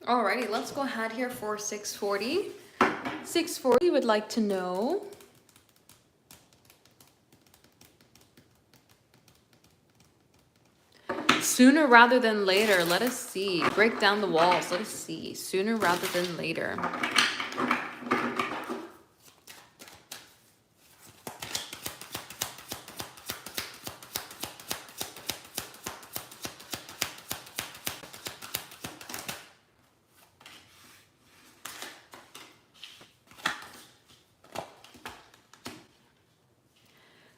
Alrighty, let's go ahead here for 640. 640 would like to know, sooner rather than later. Let us see. Break down the walls. Let us see. Sooner rather than later.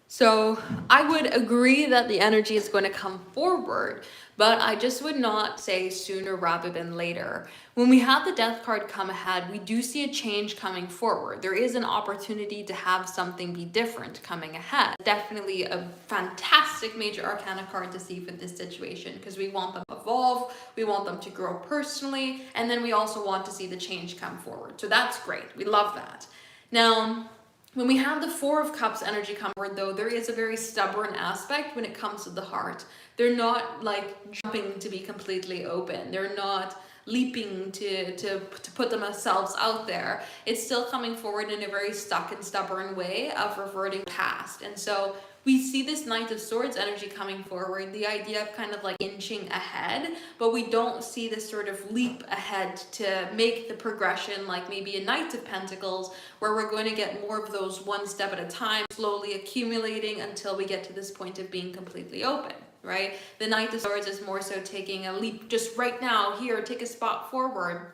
So I would agree that the energy is going to come forward, but I just would not say sooner rather than later. When we have the death card come ahead, we do see a change coming forward. There is an opportunity to have something be different coming ahead. Definitely a fantastic major arcana card to see for this situation, because we want them to evolve, we want them to grow personally, and then we also want to see the change come forward. So that's great. We love that. Now, when we have the Four of Cups energy come forward, though, there is a very stubborn aspect when it comes to the heart. They're not like jumping to be completely open. They're not leaping to put themselves out there. It's still coming forward in a very stuck and stubborn way of reverting past. And so we see this Knight of Swords energy coming forward, the idea of kind of like inching ahead, but we don't see this sort of leap ahead to make the progression like maybe a Knight of Pentacles, where we're going to get more of those one step at a time, slowly accumulating until we get to this point of being completely open, right? The Knight of Swords is more so taking a leap just right now, here, take a spot forward,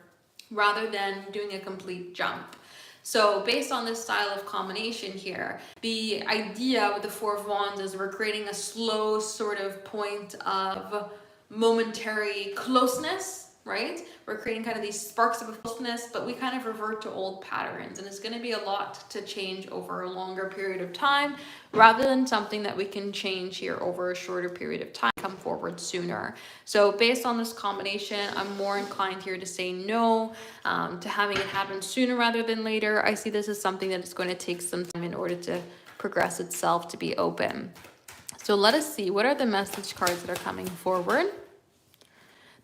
rather than doing a complete jump. So based on this style of combination here, the idea with the Four of Wands is we're creating a slow sort of point of momentary closeness, right? We're creating kind of these sparks of closeness, but we kind of revert to old patterns, and it's going to be a lot to change over a longer period of time rather than something that we can change here over a shorter period of time, come forward sooner. So based on this combination, I'm more inclined here to say no, to having it happen sooner rather than later. I see this as something that is going to take some time in order to progress itself to be open. So let us see, what are the message cards that are coming forward?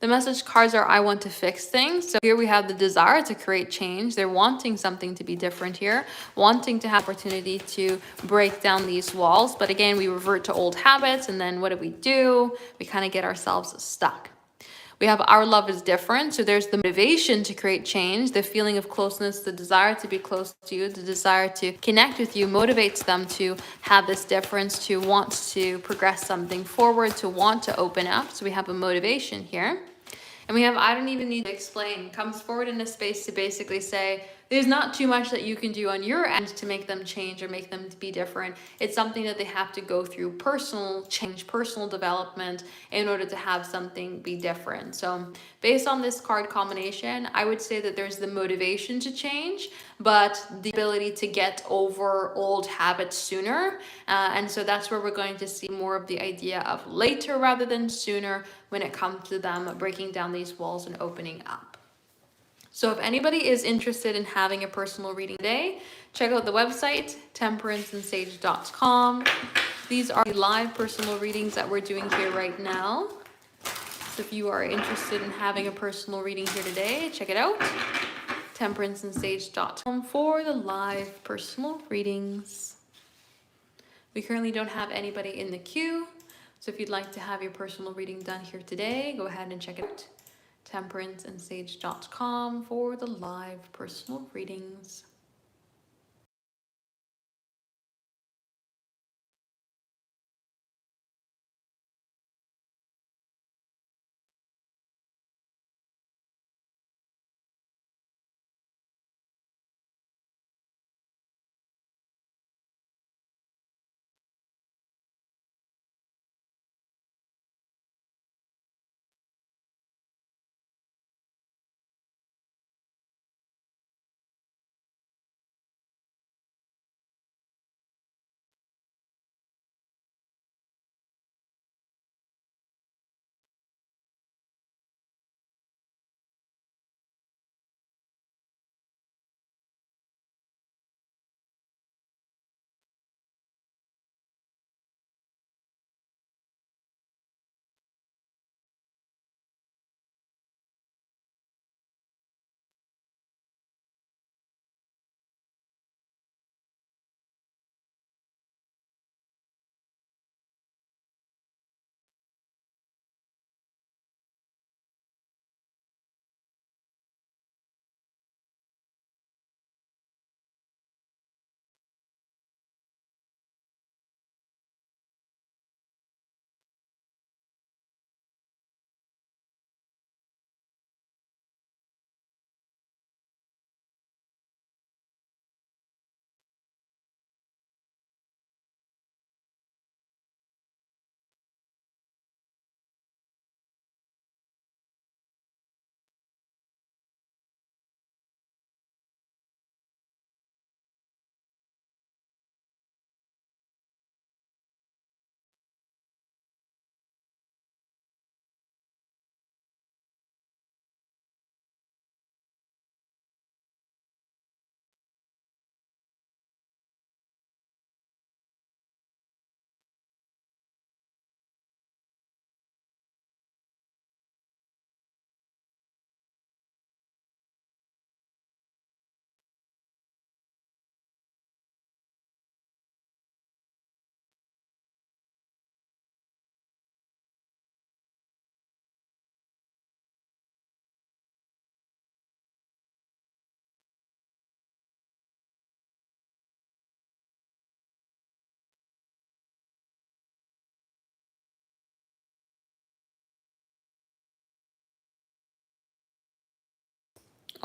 The message cards are, I want to fix things. So here we have the desire to create change. They're wanting something to be different here, wanting to have opportunity to break down these walls. But again, we revert to old habits, and then what do? We kind of get ourselves stuck. We have our love is different. So there's the motivation to create change, the feeling of closeness, the desire to be close to you, the desire to connect with you motivates them to have this difference, to want to progress something forward, to want to open up. So we have a motivation here. And we have, I don't even need to explain, comes forward in a space to basically say, there's not too much that you can do on your end to make them change or make them be different. It's something that they have to go through personal change, personal development in order to have something be different. So based on this card combination, I would say that there's the motivation to change, but the ability to get over old habits sooner. And so that's where we're going to see more of the idea of later rather than sooner when it comes to them breaking down these walls and opening up. So if anybody is interested in having a personal reading today, check out the website, temperanceandsage.com. These are the live personal readings that we're doing here right now. So if you are interested in having a personal reading here today, check it out, temperanceandsage.com for the live personal readings. We currently don't have anybody in the queue, so if you'd like to have your personal reading done here today, go ahead and check it out, temperanceandsage.com for the live personal readings.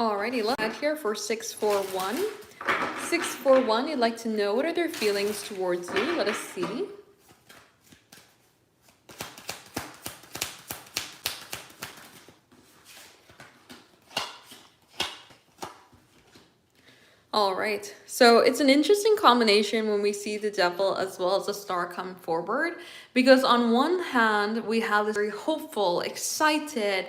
Alrighty, let's add here for 641. 641, you'd like to know what are their feelings towards you. Let us see. All right, so it's an interesting combination when we see the devil as well as the star come forward, because on one hand we have this very hopeful, excited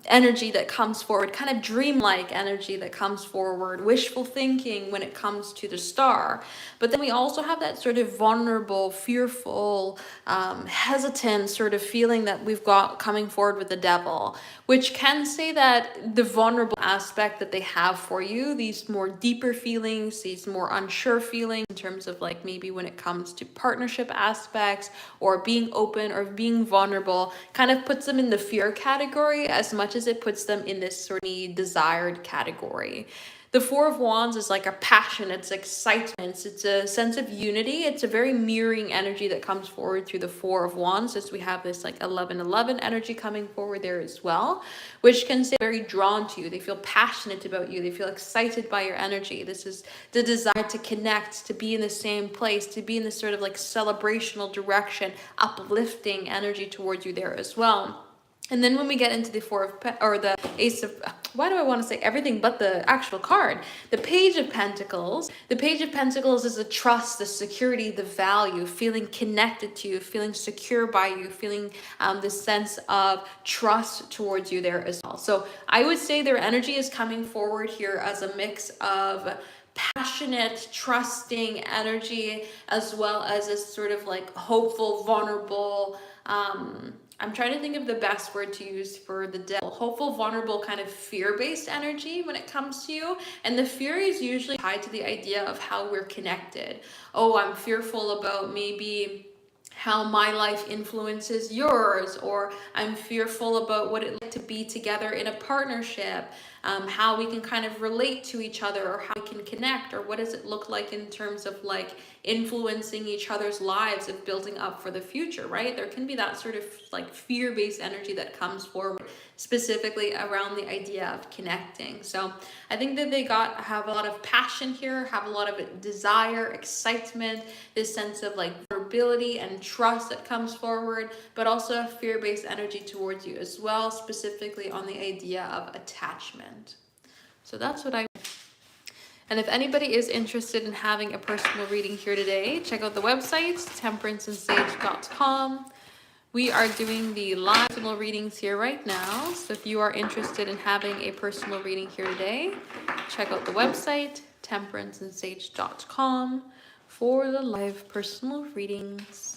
energy that comes forward, kind of dreamlike energy that comes forward, wishful thinking when it comes to the star. But then we also have that sort of vulnerable, fearful, hesitant sort of feeling that we've got coming forward with the devil, which can say that the vulnerable aspect that they have for you, these more deeper feelings, these more unsure feelings in terms of like maybe when it comes to partnership aspects or being open or being vulnerable, kind of puts them in the fear category as much as it puts them in this sort of desired category. The Four of Wands is like a passion, it's excitement, it's a sense of unity. It's a very mirroring energy that comes forward through the Four of Wands, as we have this like 1111 energy coming forward there as well, which can say very drawn to you. They feel passionate about you. They feel excited by your energy. This is the desire to connect, to be in the same place, to be in this sort of like celebrational direction, uplifting energy towards you there as well. And then when we get into the or the Ace of, why do I want to say everything but the actual card? The Page of Pentacles. The Page of Pentacles is the trust, the security, the value, feeling connected to you, feeling secure by you, feeling this sense of trust towards you there as well. So I would say their energy is coming forward here as a mix of passionate, trusting energy, as well as a sort of like hopeful, vulnerable, I'm trying to think of the best word to use for the devil. Hopeful, vulnerable, kind of fear-based energy when it comes to you. And the fear is usually tied to the idea of how we're connected. Oh, I'm fearful about maybe how my life influences yours, or I'm fearful about what it like to be together in a partnership, how we can kind of relate to each other, or how we can connect, or what does it look like in terms of like influencing each other's lives and building up for the future, right? There can be that sort of like fear-based energy that comes forward specifically around the idea of connecting. So I think that they have a lot of passion here, have a lot of desire, excitement, this sense of like vulnerability and trust that comes forward, but also a fear-based energy towards you as well, specifically on the idea of attachment. So that's what I. And if anybody is interested in having a personal reading here today, check out the website, temperanceandsage.com. We are doing the live personal readings here right now. So if you are interested in having a personal reading here today, check out the website, temperanceandsage.com, for the live personal readings.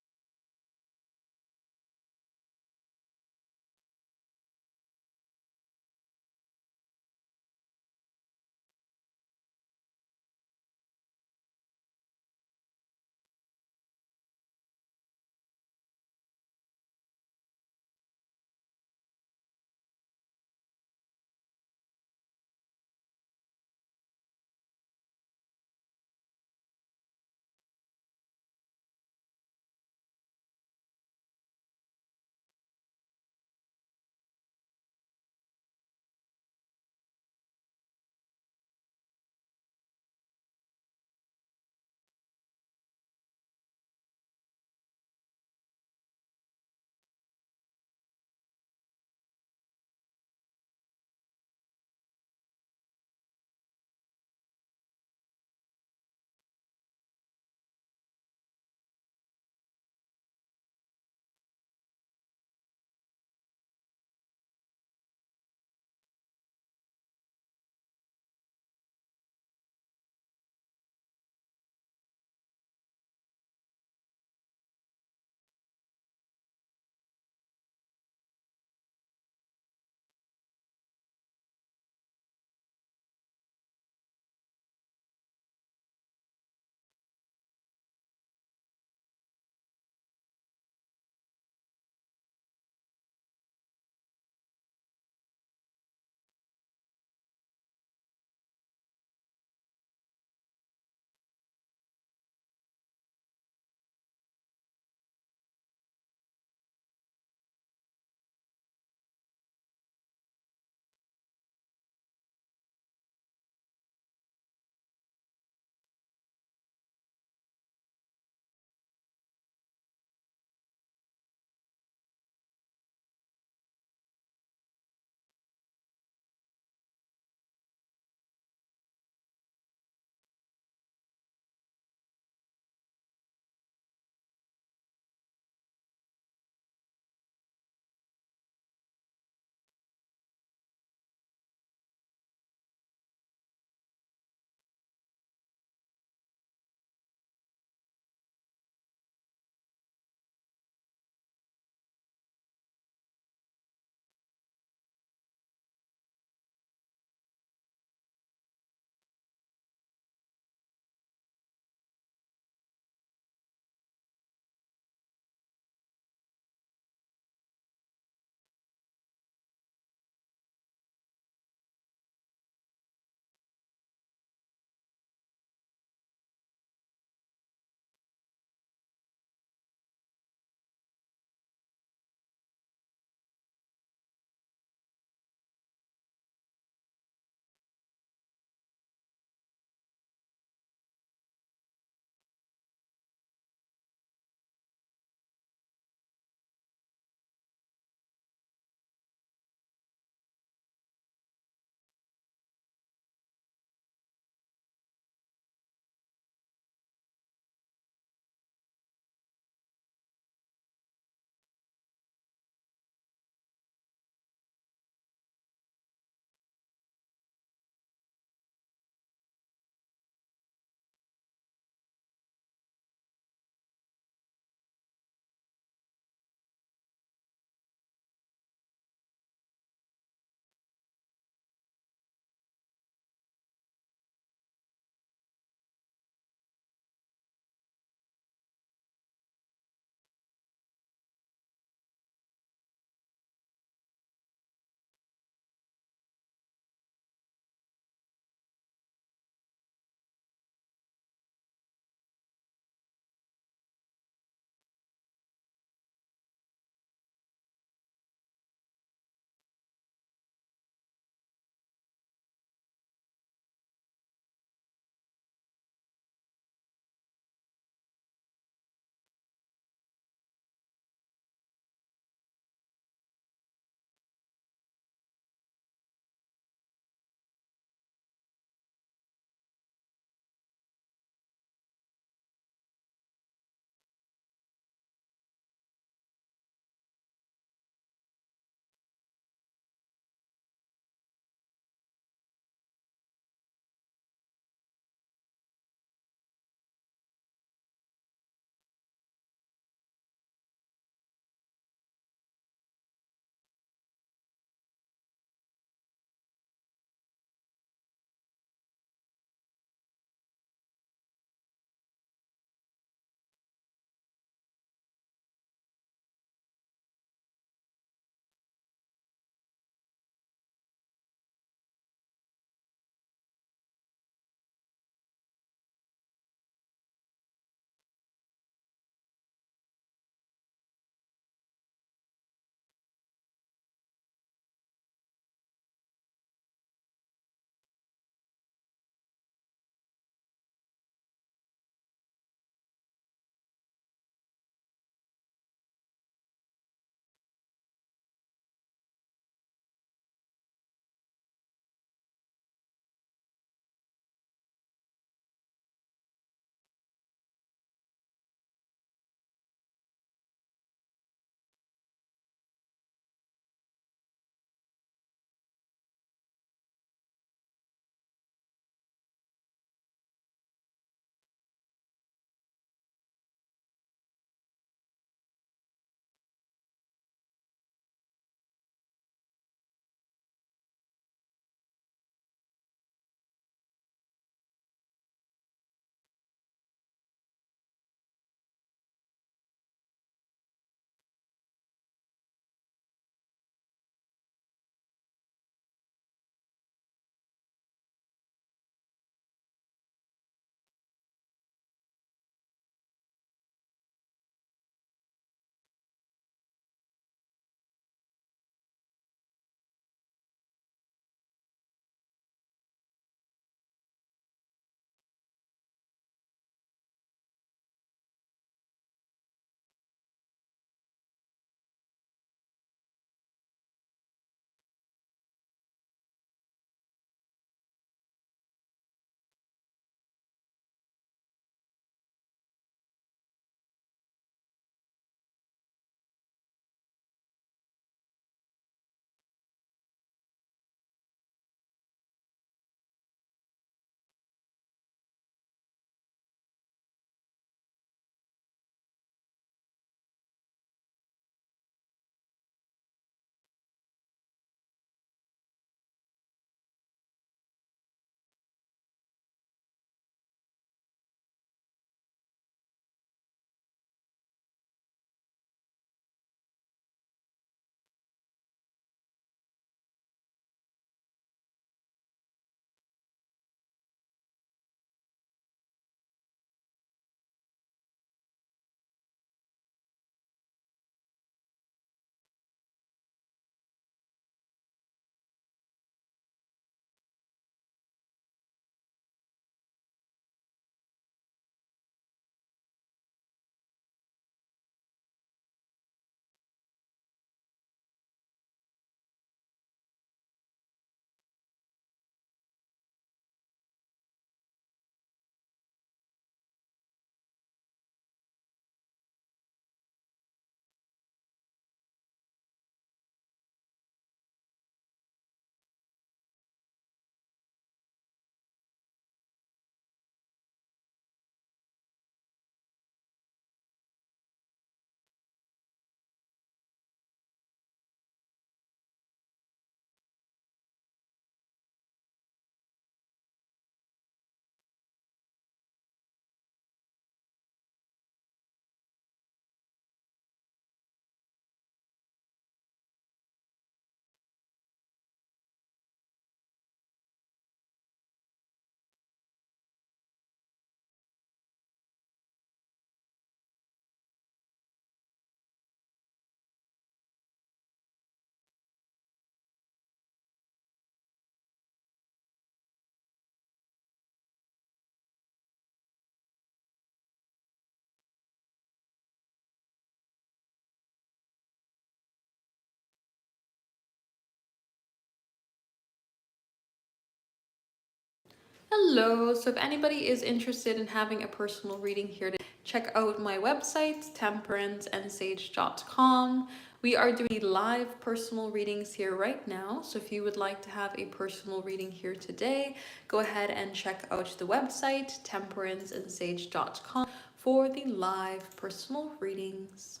Hello. So if anybody is interested in having a personal reading here, check out my website, temperanceandsage.com. We are doing live personal readings here right now. So if you would like to have a personal reading here today, go ahead and check out the website, temperanceandsage.com, for the live personal readings.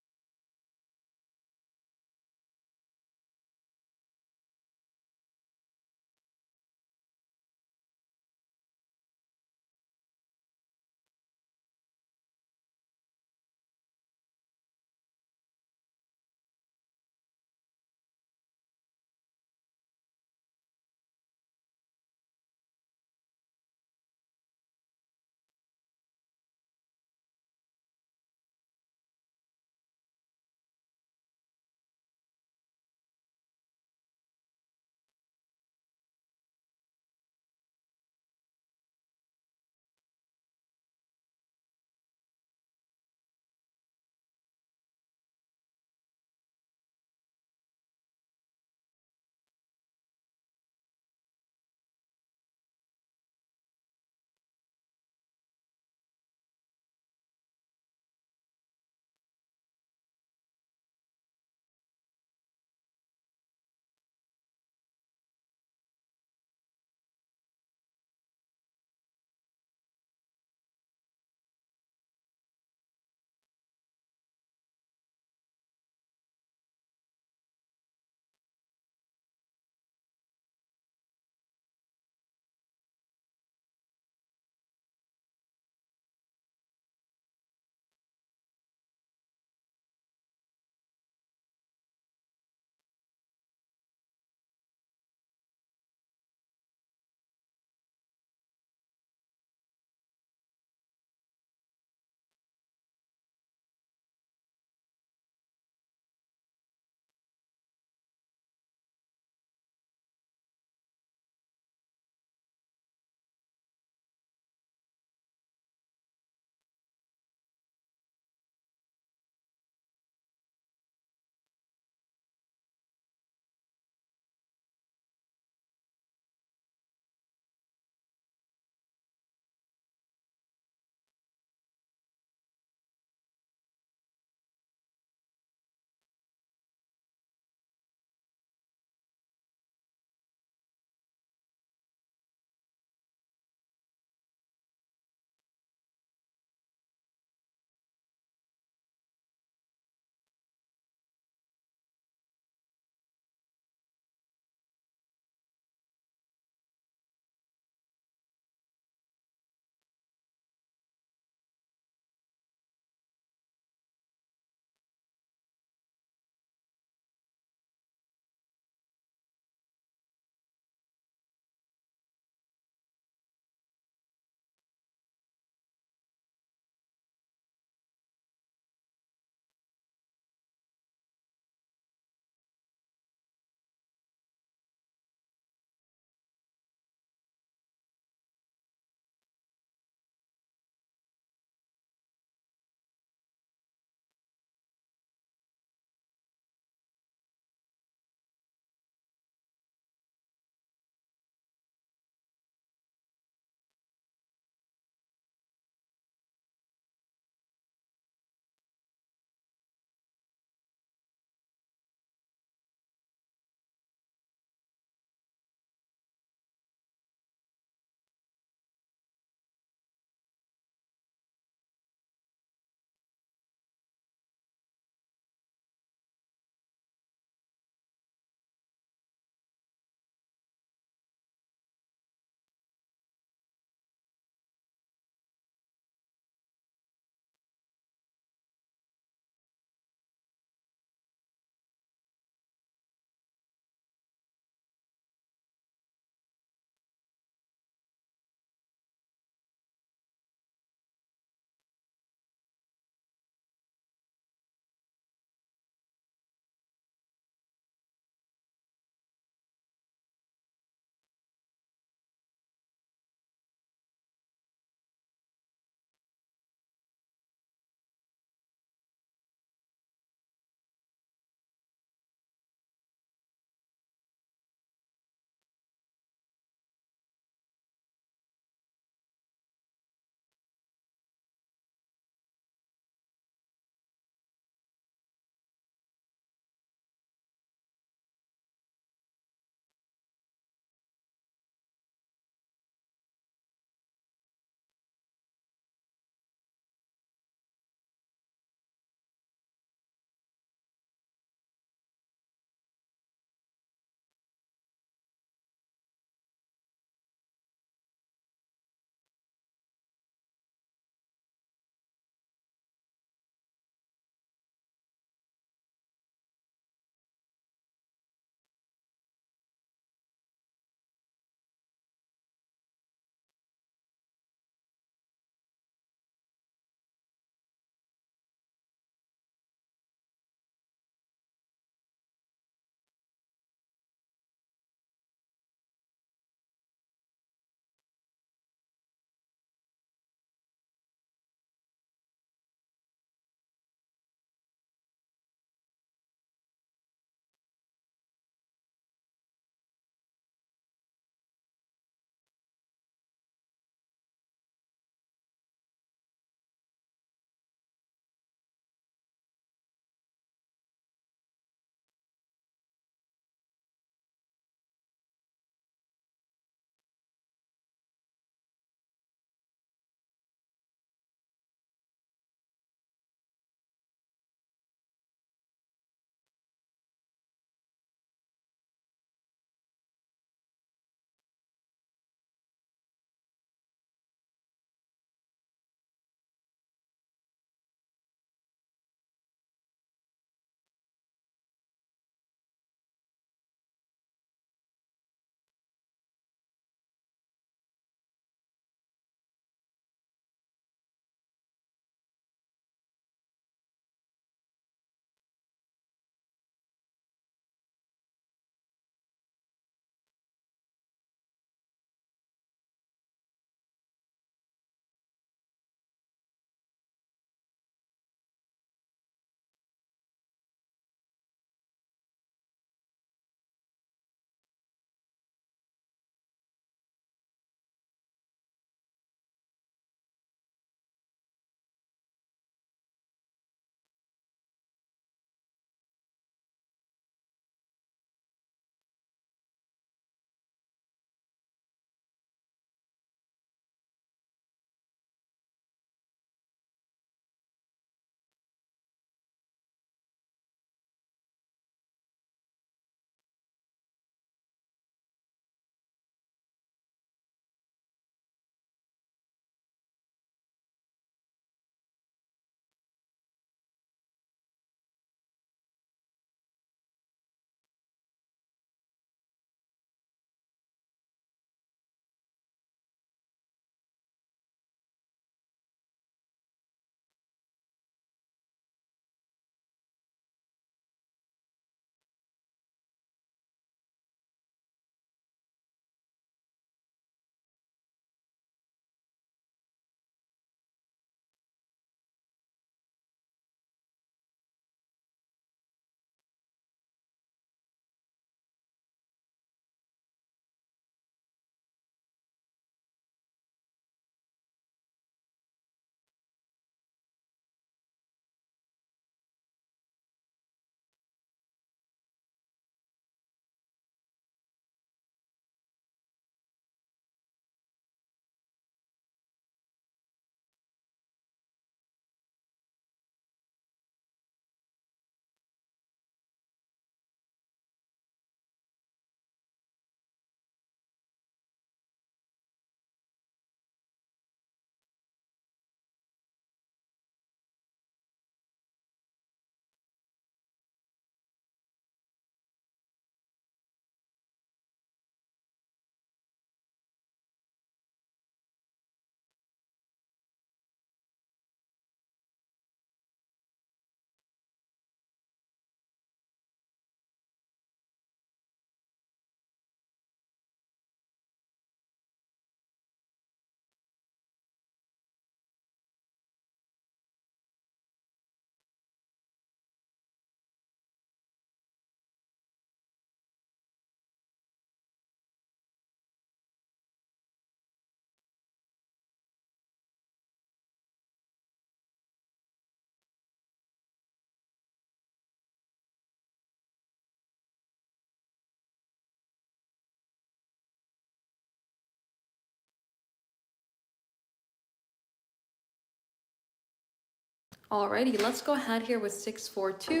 Alrighty, let's go ahead here with 642.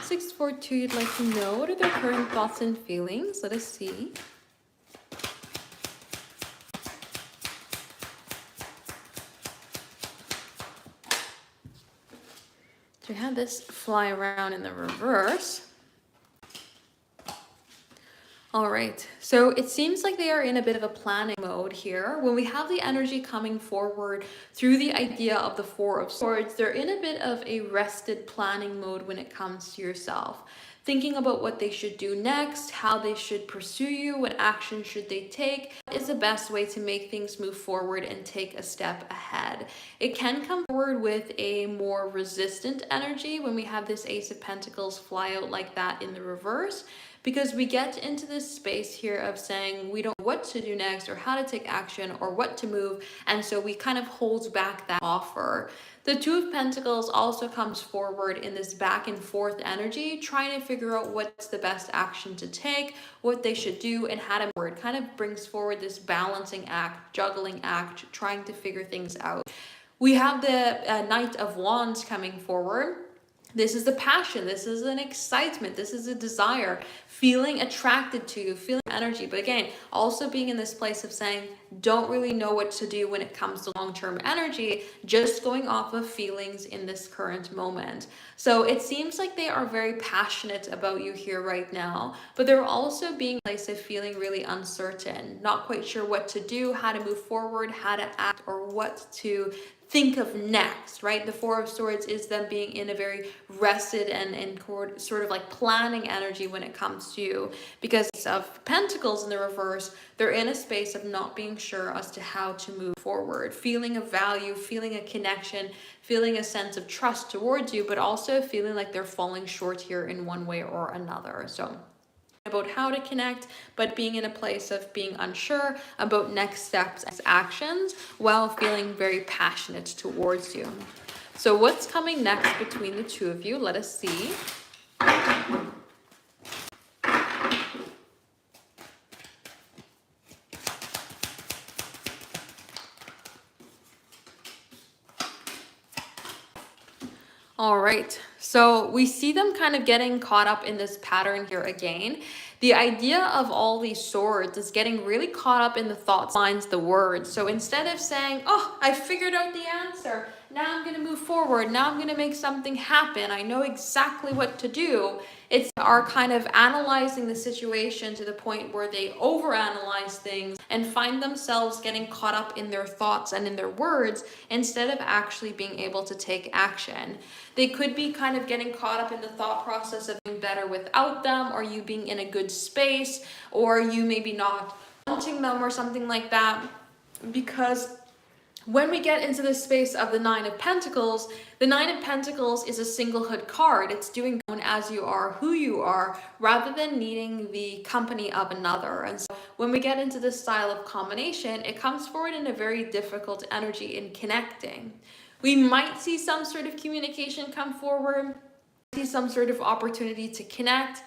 642, you'd like to know what are their current thoughts and feelings. Let us see. So we have this fly around in the reverse. All right, so it seems like they are in a bit of a planning mode here. When we have the energy coming forward through the idea of the Four of Swords, they're in a bit of a rested planning mode when it comes to yourself. Thinking about what they should do next, how they should pursue you, what action should they take, is the best way to make things move forward and take a step ahead. It can come forward with a more resistant energy when we have this Ace of Pentacles fly out like that in the reverse, because we get into this space here of saying we don't know what to do next or how to take action or what to move, and so we kind of hold back that offer. The Two of Pentacles also comes forward in this back and forth energy, trying to figure out what's the best action to take, what they should do, and how to move. It kind of brings forward this balancing act, juggling act, trying to figure things out. We have the Knight of Wands coming forward. This is the passion, this is an excitement, this is a desire, feeling attracted to you, feeling energy. But again, also being in this place of saying, don't really know what to do when it comes to long-term energy, just going off of feelings in this current moment. So it seems like they are very passionate about you here right now, but they're also being in a place of feeling really uncertain, not quite sure what to do, how to move forward, how to act, or what to think of next, right? The Four of Swords is them being in a very rested and sort of like planning energy when it comes to you, because of Pentacles in the reverse, they're in a space of not being sure as to how to move forward, feeling a value, feeling a connection, feeling a sense of trust towards you, but also feeling like they're falling short here in one way or another. So about how to connect, but being in a place of being unsure about next steps and actions while feeling very passionate towards you. So what's coming next between the two of you? Let us see. All right, so we see them kind of getting caught up in this pattern here again. The idea of all these swords is getting really caught up in the thoughts, lines, the words. So instead of saying, oh, I figured out the answer, now I'm going to move forward, now I'm going to make something happen, I know exactly what to do, it's are kind of analyzing the situation to the point where they overanalyze things and find themselves getting caught up in their thoughts and in their words instead of actually being able to take action. They could be kind of getting caught up in the thought process of being better without them, or you being in a good space, or you maybe not wanting them or something like that. Because when we get into the space of the Nine of Pentacles, the Nine of Pentacles is a singlehood card. It's doing as you are, who you are, rather than needing the company of another. And so when we get into this style of combination, it comes forward in a very difficult energy in connecting. We might see some sort of communication come forward, see some sort of opportunity to connect.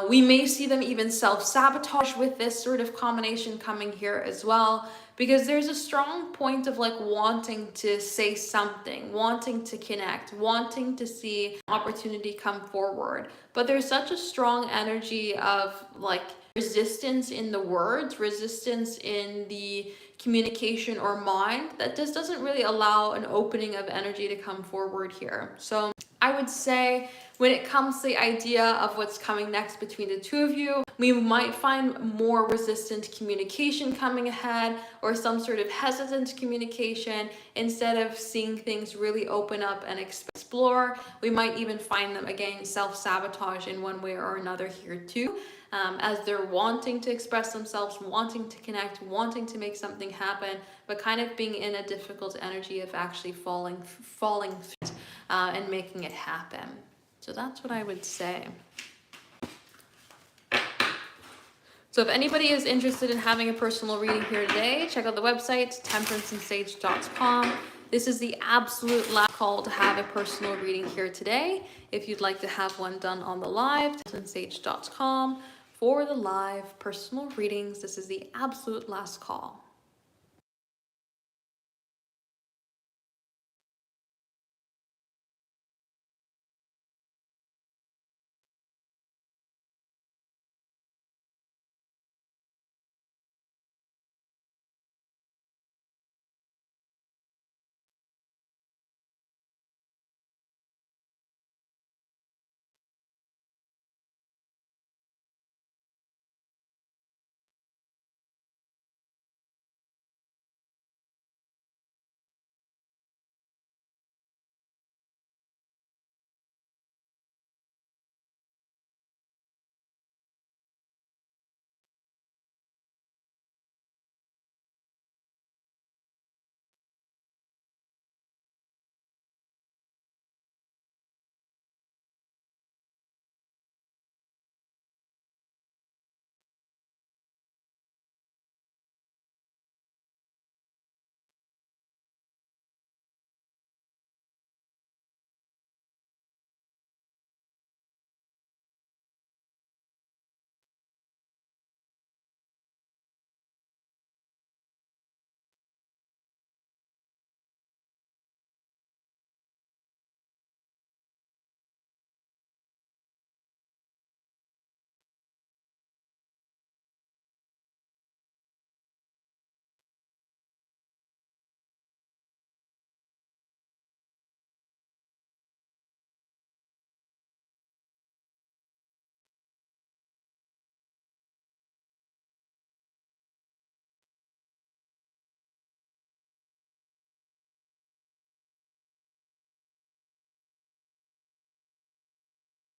We may see them even self-sabotage with this sort of combination coming here as well, because there's a strong point of like wanting to say something, wanting to connect, wanting to see opportunity come forward. But there's such a strong energy of like resistance in the words, resistance in the communication or mind, that just doesn't really allow an opening of energy to come forward here. So I would say when it comes to the idea of what's coming next between the two of you, we might find more resistant communication coming ahead, or some sort of hesitant communication. Instead of seeing things really open up and explore, we might even find them again self-sabotage in one way or another here too, as they're wanting to express themselves, wanting to connect, wanting to make something happen, but kind of being in a difficult energy of actually falling through and making it happen. So that's what I would say. So if anybody is interested in having a personal reading here today, check out the website, temperanceandsage.com. This is the absolute last call to have a personal reading here today. If you'd like to have one done on the live, temperanceandsage.com for the live personal readings. This is the absolute last call.